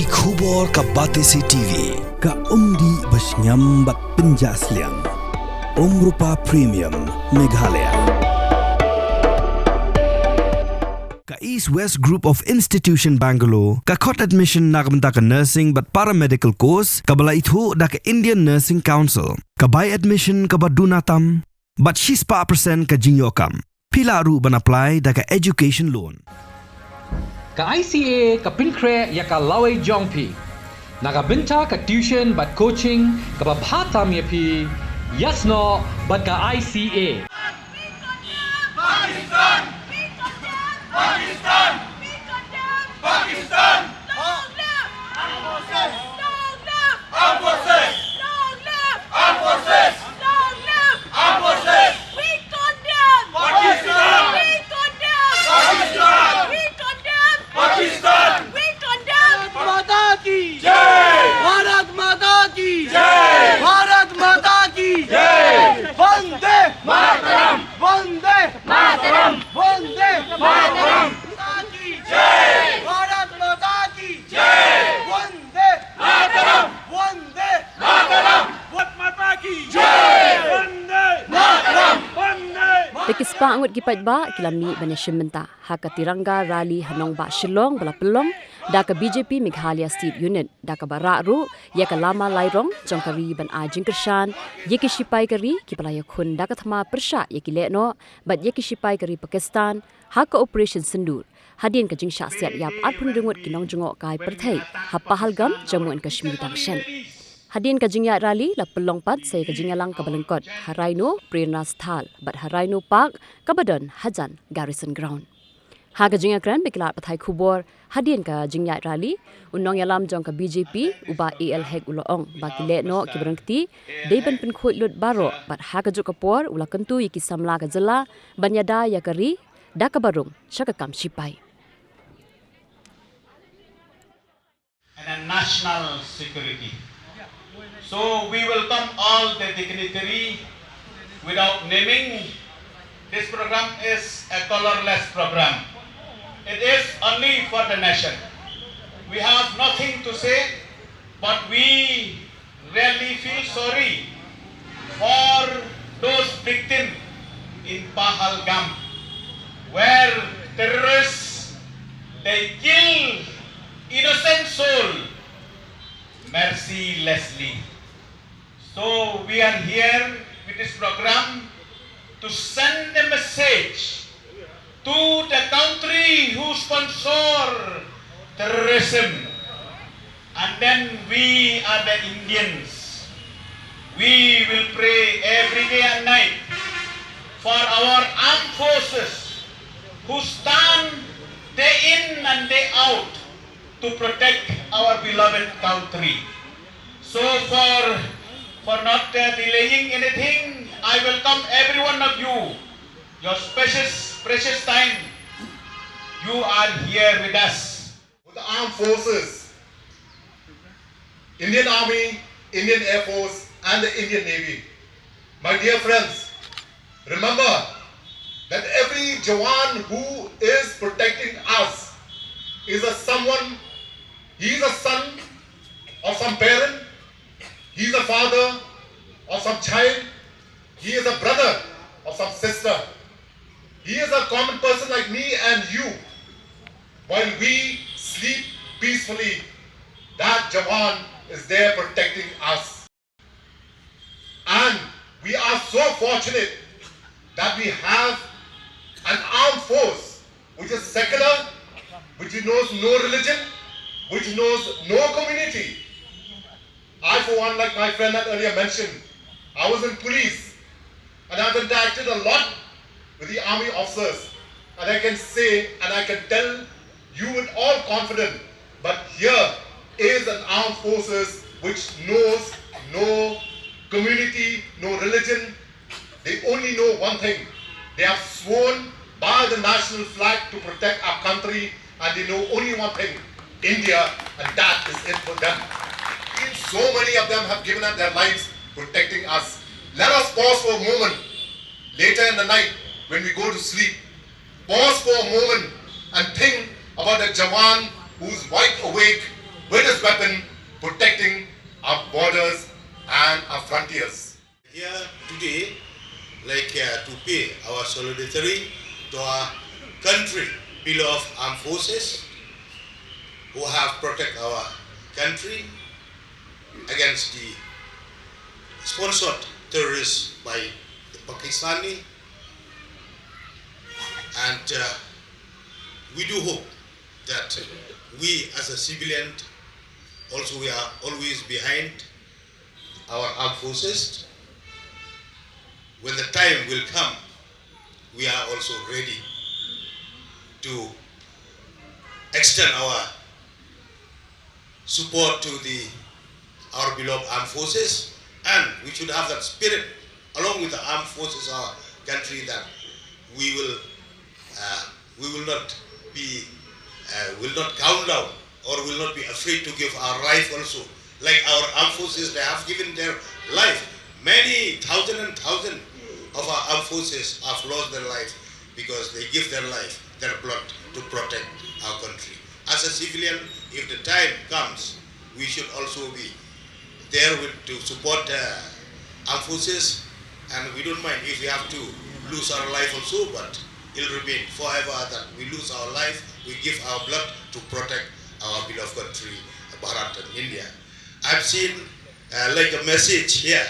Ki khubor ka Batesi TV ka umdi basnyam bat penjasliang Umrupa Premium Meghalaya ka East West Group of Institution Bangalore ka khot admission nagmenta ka nursing but paramedical course ka bala ithu da ka Indian Nursing Council ka buy admission ka badunatam but Shipai % ka jinyokam pila ru ban apply da ka education loan ka ICA ka Pynkhuid ya ka laway jongpi nagabenta ka tuition but coaching ka babhatam ya pi yasno but ka ICA Pakistan Pakistan Pakistan Armed forces Armed forces Armed forces Armed forces We condemn Pakistan We condemn Pakistan We condemn Pakistan We condemn माता की जय भारत माता की जय भारत माता की जय वंदे मातरम वंदे मातरम वंदे मातरम माता की जय भारत माता की जय वंदे मातरम वंदे मातरम भारत माता की जय वंदे मातरम वंदे Tekispa angut gipat ba kilami baneshim menta haka tiranga rally hanong ba Shillong bala pelong da ka BJP Meghalaya State Unit da ka Baroh ya ka lama lairong jongkari ban ajing kershan ye ki Shipai kari ki palaya khun da ka thama persha ye ki Lehnoh bat ye ki Shipai kari Pakistan haka operation sendur hadin ka jingsha siat yap atpun rengut kinong jungok kai perthai ha pahalgam Jammu and Kashmir dangshan Hadin kajingya rally la pelong pat saya kajingya lang kabalengkot Haraino Prerna Sthal but Haraino Park Kabadon Hajan Garrison Ground. Ha kajingya kran beklat pathai khubor hadin kajingya rally unong yalam jong ka BJP uba AL hek uloong baki Lehnoh ki berengti deiban Pynkhuid lut Baroh but ha kajuk kapor ula kentu yiki samla ka jela banyada yakari da ka barung syakakam Shipai. And a national security. So we welcome all the dignitary without naming. This program is a colorless program. It is only for the nation. We have nothing to say, but we really feel sorry for those victims in Pahalgam, where terrorists, they kill innocent soul mercilessly. So we are here with this program to send a message to the country who sponsor terrorism. And then we are the Indians. We will pray every day and night for our armed forces who stand day in and day out to protect our beloved country. So for not delaying anything, I welcome every one of you. Your precious time, you are here with us. With the armed forces, Indian Army, Indian Air Force and the Indian Navy. My dear friends, remember that every Jawan who is protecting us is a someone. He is a son of some parent, he is a father of some child, he is a brother of some sister. He is a common person like me and you. While we sleep peacefully, that Jawan is there protecting us. And we are so fortunate that we have an armed force which is secular, which knows no religion, which knows no community. I, for one, like my friend had earlier mentioned, I was in police and I've interacted a lot with the army officers, and I can say and I can tell you with all confidence, but here is an armed forces which knows no community, no religion. They only know one thing. They have sworn by the national flag to protect our country, and they know only one thing, India, and that is it for them. And so many of them have given up their lives protecting us. Let us pause for a moment later in the night when we go to sleep. Pause for a moment and think about a Jawan who's wide awake with his greatest weapon protecting our borders and our frontiers. Here today, to pay our solidarity to our country, beloved armed forces who have protected our country against the sponsored terrorists by the Pakistani, and we do hope that we as a civilian also we are always behind our armed forces. When the time will come, we are also ready to extend our support to our beloved armed forces, and we should have that spirit along with the armed forces of our country that we will not count down or will not be afraid to give our life also. Like our armed forces, they have given their life. Many thousands and thousands of our armed forces have lost their life because they give their life, their blood to protect our country. As a civilian, if the time comes, we should also be there to support the armed forces, and we don't mind if we have to lose our life also, but it will remain forever that we lose our life, we give our blood to protect our beloved country, Bharat and India. I've seen like a message here,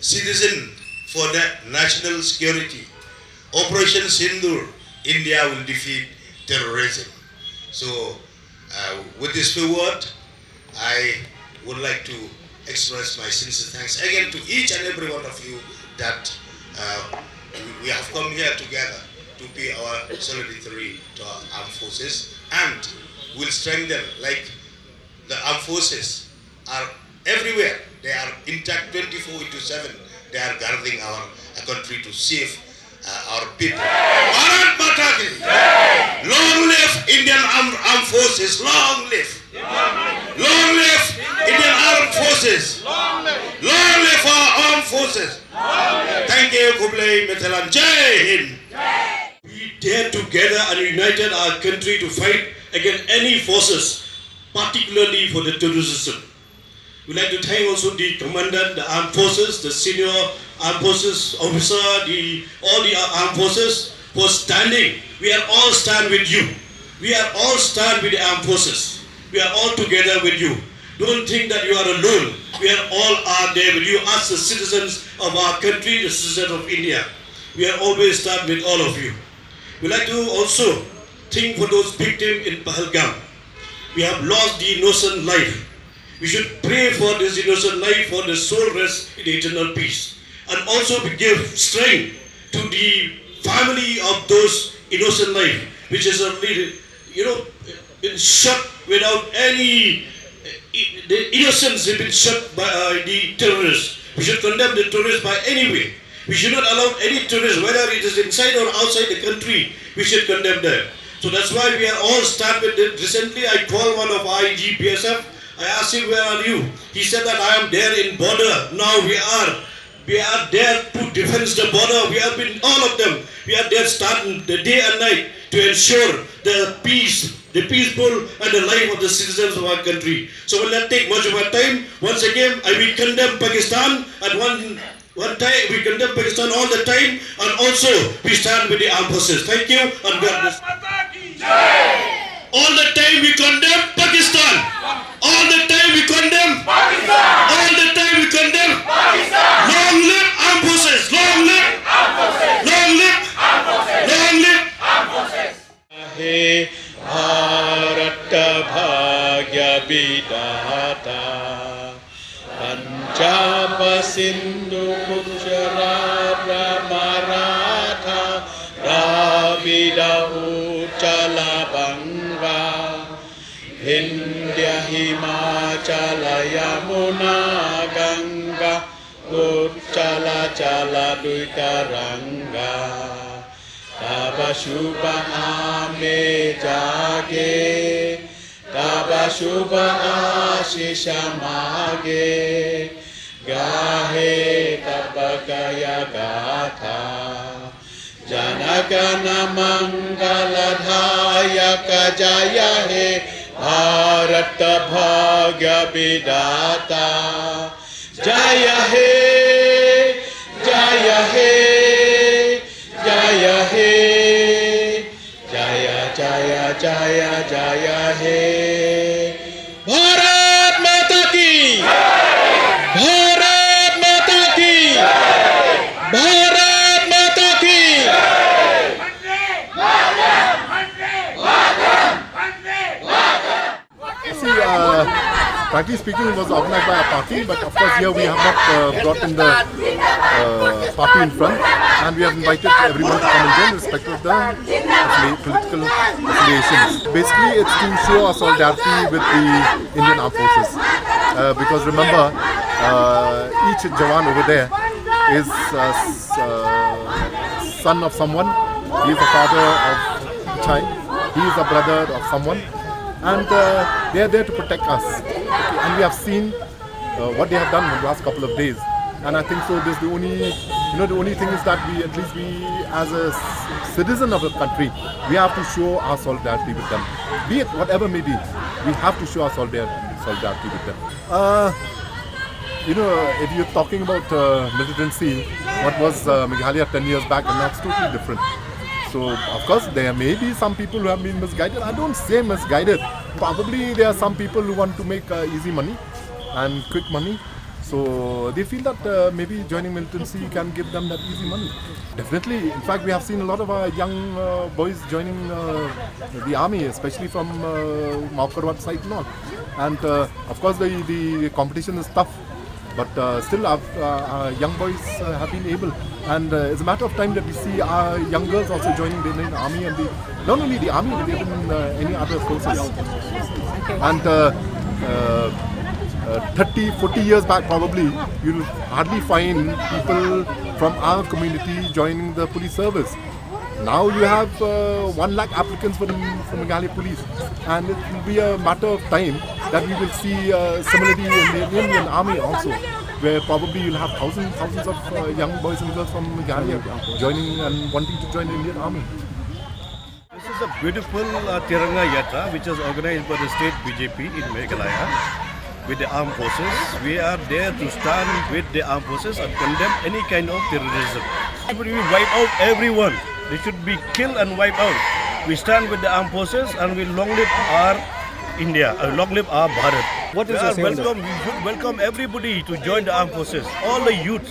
citizen for national security, Operation Sindur, India will defeat terrorism. So with this word, I would like to express my sincere thanks again to each and every one of you that we have come here together to pay our solidarity to our armed forces, and will strengthen, like the armed forces are everywhere. They are intact 24/7. They are guarding our country to save our people. Bharat Mata ki! Long live Indian armed forces! Long live! Long live Indian armed forces! Long live our armed forces! Thank you, Kublai Mithalan. Jai Hind! We dare together and united our country to fight against any forces, particularly for the terrorism. We'd like to thank also the commandant, the armed forces, the senior armed forces officer, all the armed forces for standing. We are all stand with you. We are all stand with the armed forces. We are all together with you. Don't think that you are alone. We are all there with you as the citizens of our country, the citizens of India. We are always stand with all of you. We'd like to also think for those victims in Pahalgam. We have lost the innocent life. We should pray for this innocent life, for the soul rest in eternal peace. And also we give strength to the family of those innocent life, which is been shot without any, the innocents have been shot by the terrorists. We should condemn the terrorists by any way. We should not allow any terrorists, whether it is inside or outside the country, we should condemn them. So that's why we are all start with it. Recently I called one of IG PSF. I asked him, where are you? He said that I am there in border. Now we are there to defend the border. We have been, all of them, we are there starting the day and night to ensure the peace, the peaceful and the life of the citizens of our country. So we'll not take much of our time. Once again, I will condemn Pakistan at one time. We condemn Pakistan all the time, and also we stand with the armed forces. Thank you, and God bless. All the time we condemn Pakistan. All the time we condemn Pakistan. All the time we condemn Pakistan. Long live armed forces. Long live armed forces. Long live armed forces. Long live armed forces. Hey Bharat Bhagya Vidata Punjab Sindhu Gujarat Maratha Dravida Uchala Banga India Himachala Yamuna Ganga Uchala Chala Duitaranga Taba Shubha Ame Jage Taba Shubha Ashisha Mage Gahe Taba Gaya Gatha Janagana Mangala Dhayaka Jaya He Bharat Bhagya Vidata. Jaya He, Jaya He, Jaya He, Jaya Jaya Jaya Jaya He. Bharat Mata Ki, Bharat Mata Ki, Bharat Mata Ki. See, frankly speaking, it was organized by a party, but of course here we have not brought in the party in front, and we have invited everyone to come and join, irrespective of the political affiliations. Basically, it's to show our solidarity with the Indian Armed Forces, because remember, each Jawan over there is son of someone. He is the father of a child. He is a brother of someone. And they are there to protect us. And we have seen what they have done in the last couple of days. And I think so. This the only thing is that we, at least we, as a citizen of the country, we have to show our solidarity with them. Be it whatever may be, we have to show our solidarity with them. If you're talking about militancy, what was Meghalaya 10 years back, and that's totally different. So, of course, there may be some people who have been misguided. I don't say misguided. Probably there are some people who want to make easy money and quick money. So, they feel that maybe joining militancy can give them that easy money. Definitely. In fact, we have seen a lot of our young boys joining the army, especially from Maukarwat side north. And, of course, the competition is tough. But still our young boys have been able, and it's a matter of time that we see our young girls also joining the Indian Army, and not only the Army, but even any other forces. And 30, 40 years back probably, you'll hardly find people from our community joining the police service. Now you have 1 lakh applicants for Meghalaya police, and it will be a matter of time that we will see similarity in the Indian Army also, where probably you'll have thousands of young boys and girls from Meghalaya joining and wanting to join the Indian Army. This is a beautiful Tiranga Yatra which is organized by the state BJP in Meghalaya with the armed forces. We are there to stand with the armed forces and condemn any kind of terrorism. We wipe out everyone. They should be killed and wiped out. We stand with the armed forces and we long live our India, long live our Bharat. What is your welcome? We should welcome everybody to join the armed forces. All the youth,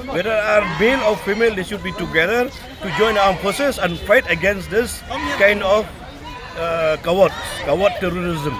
whether are male or female, they should be together to join the armed forces and fight against this kind of coward terrorism.